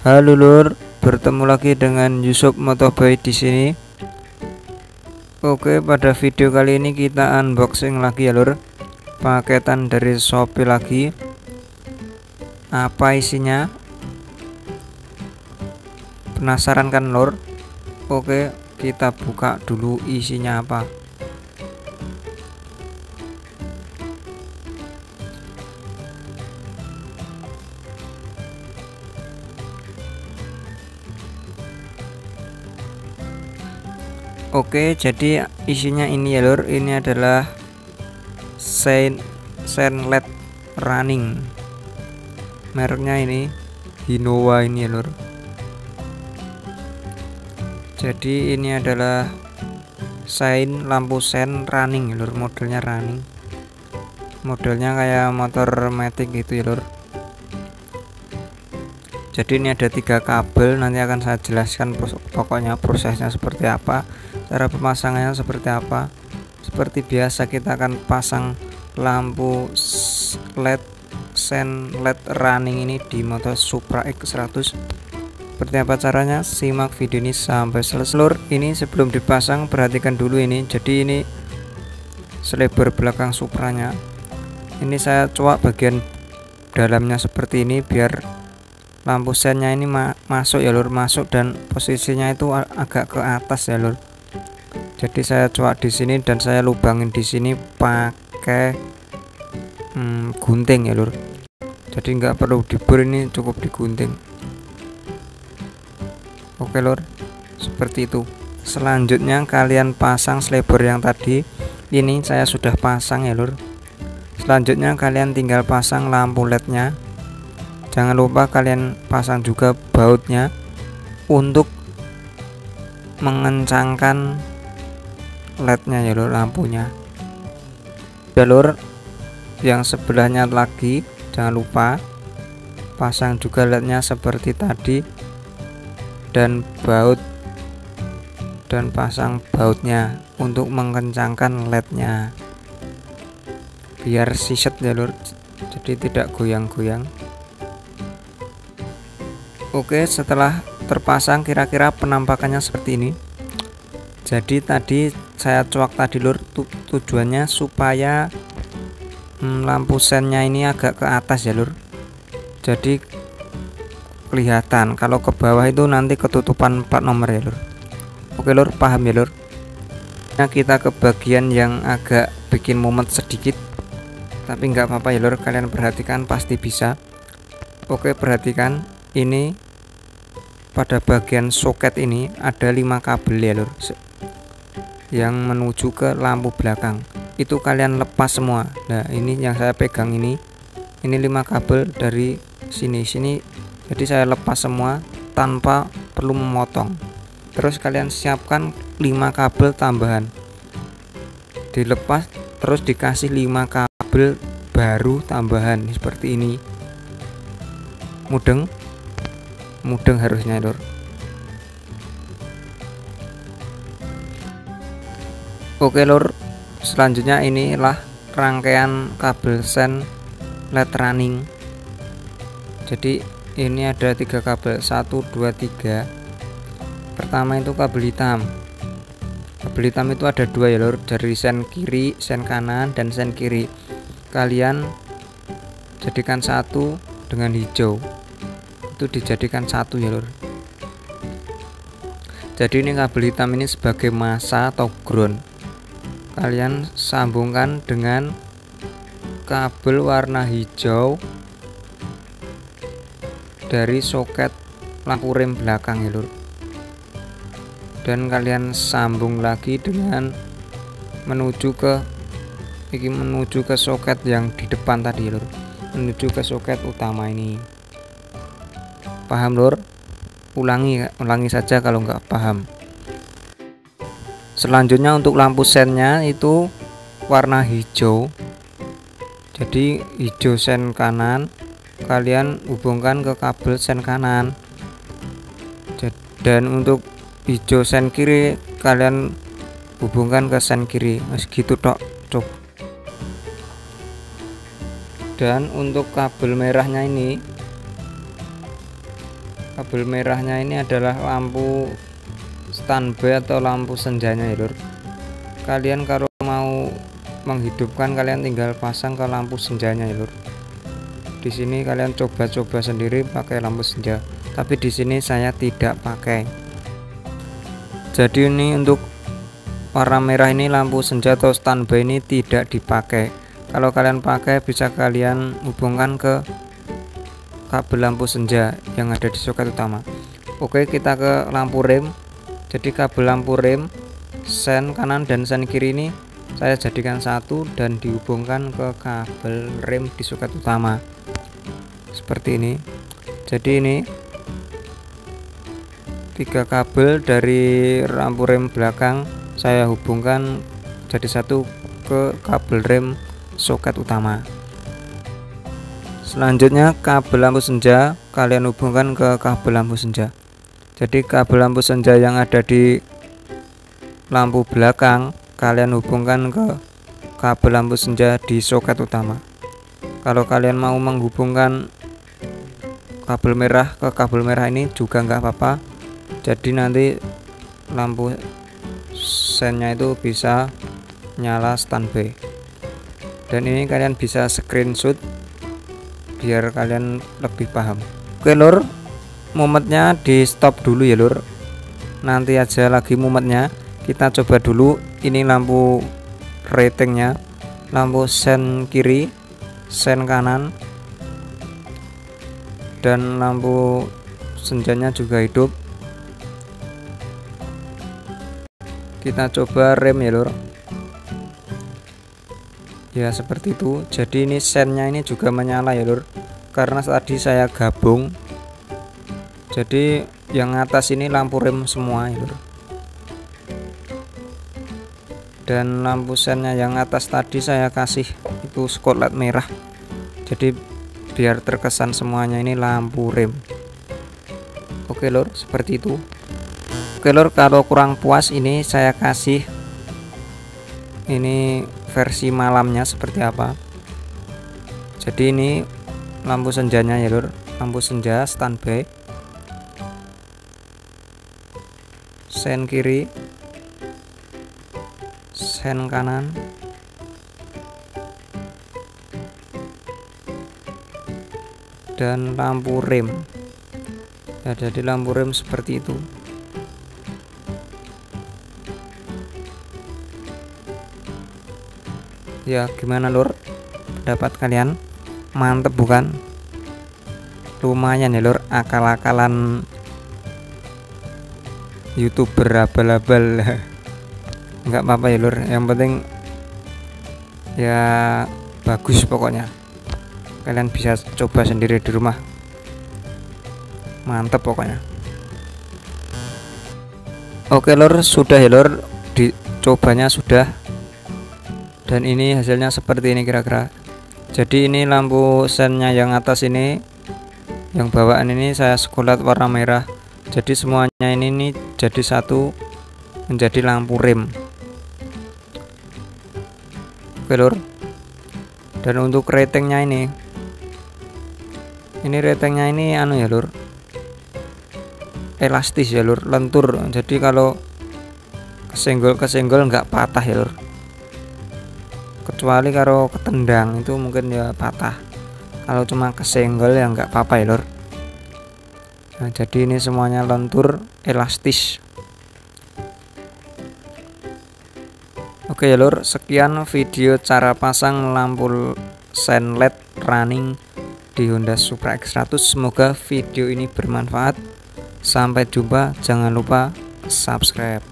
Halo lur, bertemu lagi dengan Yusuf Motoboy di sini. Oke, pada video kali ini kita unboxing lagi ya lur. Paketan dari Shopee lagi. Apa isinya? Penasaran kan lur? Oke, kita buka dulu isinya apa. Oke, jadi isinya ini ya lur. Ini adalah Sandled Running. Mereknya ini Hinowa ini ya lur. Jadi ini adalah lampu sen running ya lur, modelnya running. Modelnya kayak motor matic gitu ya lur. Jadi ini ada 3 kabel, nanti akan saya jelaskan pokoknya prosesnya seperti apa, cara pemasangannya seperti apa. Seperti biasa kita akan pasang lampu LED LED running ini di motor Supra X100. Seperti apa caranya? Simak video ini sampai selesai lur. Ini sebelum dipasang perhatikan dulu ini. Jadi ini selebar belakang Supranya. Ini saya coak bagian dalamnya seperti ini biar lampu sennya ini masuk ya lur, masuk dan posisinya itu agak ke atas ya lur. Jadi saya coak di sini dan saya lubangin di sini pakai gunting ya lur. Jadi nggak perlu dibor, ini cukup digunting. Oke lur, seperti itu. Selanjutnya kalian pasang selebar yang tadi. Ini saya sudah pasang ya lur. Selanjutnya kalian tinggal pasang lampu LED-nya. Jangan lupa kalian pasang juga bautnya untuk mengencangkan LED-nya ya lur, lampunya. Jalur yang sebelahnya lagi jangan lupa pasang juga LED-nya seperti tadi, dan baut, dan pasang bautnya untuk mengencangkan LED-nya biar siset ya lur, jadi tidak goyang-goyang. Oke, setelah terpasang kira-kira penampakannya seperti ini. Jadi tadi saya coak tadi lur, tujuannya supaya lampu sennya ini agak ke atas ya lur. Jadi kelihatan, kalau ke bawah itu nanti ketutupan plat nomor ya lur. Oke lur, paham ya lur. Nah, kita ke bagian yang agak bikin mumet sedikit, tapi nggak apa-apa ya lur, kalian perhatikan pasti bisa. Oke, perhatikan ini pada bagian soket ini ada 5 kabel ya lur, yang menuju ke lampu belakang. Itu kalian lepas semua. Nah, ini yang saya pegang ini 5 kabel dari sini. Jadi saya lepas semua tanpa perlu memotong. Terus kalian siapkan 5 kabel tambahan. Dilepas terus dikasih 5 kabel baru tambahan seperti ini. Mudeng harusnya lur. Oke lur, selanjutnya inilah rangkaian kabel sen LED running. Jadi ini ada 3 kabel, 1 2 3. Pertama itu kabel hitam. Kabel hitam itu ada 2 ya lur, dari sen kiri, sen kanan, dan sen kiri. Kalian jadikan satu dengan hijau, itu dijadikan satu ya lur. Jadi ini kabel hitam ini sebagai massa atau ground. Kalian sambungkan dengan kabel warna hijau dari soket lampu rem belakang ya lur. Dan kalian sambung lagi dengan menuju ke soket yang di depan tadi ya lur, menuju ke soket utama ini. Paham lur? Ulangi saja kalau nggak paham. Selanjutnya untuk lampu sennya itu warna hijau. Jadi hijau sen kanan kalian hubungkan ke kabel sen kanan. Dan untuk hijau sen kiri kalian hubungkan ke sen kiri. Segitu tok. Dan untuk kabel merahnya ini kabel merahnya ini adalah lampu standby atau lampu senjanya ya lur. Kalian kalau mau menghidupkan kalian tinggal pasang ke lampu senjanya ya lur. Di sini kalian coba-coba sendiri pakai lampu senja, tapi di sini saya tidak pakai. Jadi ini untuk warna merah ini lampu senja atau standby ini tidak dipakai. Kalau kalian pakai bisa kalian hubungkan ke kabel lampu senja yang ada di soket utama. Oke, kita ke lampu rem. Jadi kabel lampu rem sen kanan dan sen kiri ini saya jadikan satu dan dihubungkan ke kabel rem di soket utama seperti ini. Jadi ini 3 kabel dari lampu rem belakang saya hubungkan jadi satu ke kabel rem soket utama. Selanjutnya kabel lampu senja kalian hubungkan ke kabel lampu senja. Jadi kabel lampu senja yang ada di lampu belakang kalian hubungkan ke kabel lampu senja di soket utama. Kalau kalian mau menghubungkan kabel merah ke kabel merah ini juga nggak apa-apa, jadi nanti lampu sennya itu bisa nyala standby. Dan ini kalian bisa screenshot biar kalian lebih paham. Oke lur, mumetnya di stop dulu ya lur, nanti aja lagi mumetnya. Kita coba dulu ini lampu ratingnya, lampu sen kiri, sen kanan, dan lampu senjanya juga hidup. Kita coba rem ya lur. Ya seperti itu. Jadi ini sennya ini juga menyala ya lur, karena tadi saya gabung. Jadi yang atas ini lampu rem semua ya lur, dan lampu sennya yang atas tadi saya kasih itu spotlight merah, jadi biar terkesan semuanya ini lampu rem. Oke lor, seperti itu. Oke lor, kalau kurang puas ini saya kasih ini versi malamnya seperti apa. Jadi ini lampu senjanya ya lor, lampu senja standby, sen kiri, sen kanan, dan lampu rem. Ya, jadi lampu rem seperti itu. Ya gimana lur, pendapat kalian? Mantep bukan? Lumayan ya lur, akal-akalan YouTuber abal-abal. Nggak apa-apa ya lur, yang penting ya bagus pokoknya. Kalian bisa coba sendiri di rumah, mantep pokoknya. Oke lur, sudah ya lur, dicobanya sudah, dan ini hasilnya seperti ini kira-kira. Jadi ini lampu sennya yang atas ini, yang bawaan ini saya sekolat warna merah, jadi semuanya ini jadi satu menjadi lampu rem. Oke lur, dan untuk ratingnya ini ratingnya ini anu ya lur, elastis ya lur, lentur. Jadi kalau kesenggol nggak patah ya lur, kecuali kalau ketendang itu mungkin ya patah. Kalau cuma kesenggol ya nggak apa-apa ya lur. Nah, jadi ini semuanya lentur, elastis. Oke ya lur, sekian video cara pasang lampu sen LED running di Honda Supra X100. Semoga video ini bermanfaat. Sampai jumpa, jangan lupa subscribe.